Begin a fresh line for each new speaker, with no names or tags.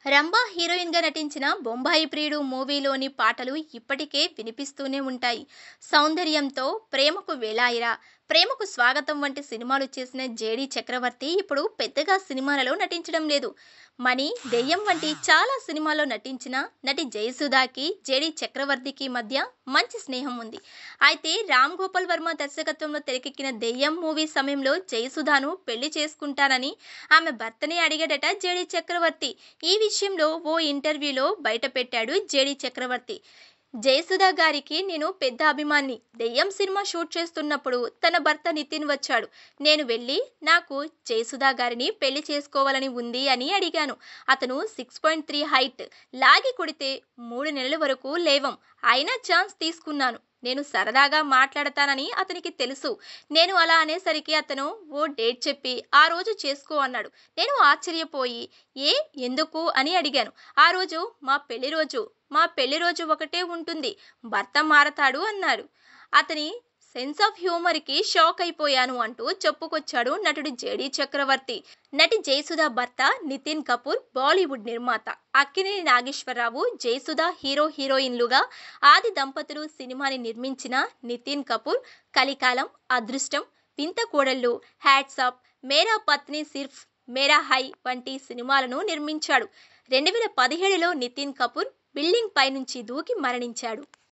రంభ హీరోయిన్‌గా నటించిన 'బొంబాయి ప్రియుడు' మూవీలోని పాటలు ఇప్పటికే వినిపిస్తూనే ఉంటాయి. 'సౌందర్యంతో', 'ప్రేమకు వేళాయిరా', 'ప్రేమకు స్వాగతం' వంటి సినిమాలు చేసిన జేడీ చక్రవర్తి ఇప్పుడు పెద్దగా సినిమాలలో నటించడం లేదు. 'మణి', 'దెయ్యం' వంటి చాలా సినిమాల్లో నటించిన నటి జయసుధకి, జేడీ చక్రవర్తికి మధ్య మంచి స్నేహం ఉంది. అయితే రామ్ గోపాల్ వర్మ దర్శకత్వంలో తెరకెక్కిన 'దెయ్యం' మూవీ సమయంలో జయసుధను పెళ్లి చేసుకుంటానని ఆమె భర్తనే అడిగాడట జేడీ చక్రవర్తి. ఈ విషయంలో ఓ ఇంటర్వ్యూలో బయటపెట్టాడు జేడీ చక్రవర్తి. జయసుధ గారికి నేను పెద్ద అభిమాని. దెయ్యం సినిమా షూట్ చేస్తున్నప్పుడు తన భర్త నితిన్ వచ్చాడు. నేను వెళ్ళి నాకు జయసుధ గారిని పెళ్లి చేసుకోవాలని ఉంది అని అడిగాను. అతను 6.3 హైట్, లాగి కొడితే 3 నెలల వరకు లేవం. అయినా ఛాన్స్ తీసుకున్నాను. నేను సరదాగా మాట్లాడతానని అతనికి తెలుసు. నేను అలా అనేసరికి అతను ఓ డేట్ చెప్పి ఆ రోజు చేసుకో అన్నాడు. నేను ఆశ్చర్యపోయి ఏ ఎందుకు అని అడిగాను. ఆ రోజు మా పెళ్లి రోజు ఒకటే ఉంటుంది. భర్త మారతాడు అన్నాడు. అతని సెన్స్ ఆఫ్ హ్యూమర్‌కి షాక్ అయిపోయాను అంటూ చెప్పుకొచ్చాడు నటుడు జేడీ చక్రవర్తి. నటి జయసుధ భర్త నితిన్ కపూర్ బాలీవుడ్ నిర్మాత. అక్కినేని నాగేశ్వరరావు, జయసుధ హీరోయిన్లుగా ఆది దంపతులు సినిమాని నిర్మించిన నితిన్ కపూర్ కలికాలం, అదృష్టం, వింత కోడళ్ళు, హ్యాట్సాప్, మేరా పత్ని సిర్ఫ్ మేరా హై వంటి సినిమాలను నిర్మించాడు. 2017లో నితిన్ కపూర్ బిల్డింగ్ పై నుంచి దూకి మరణించాడు.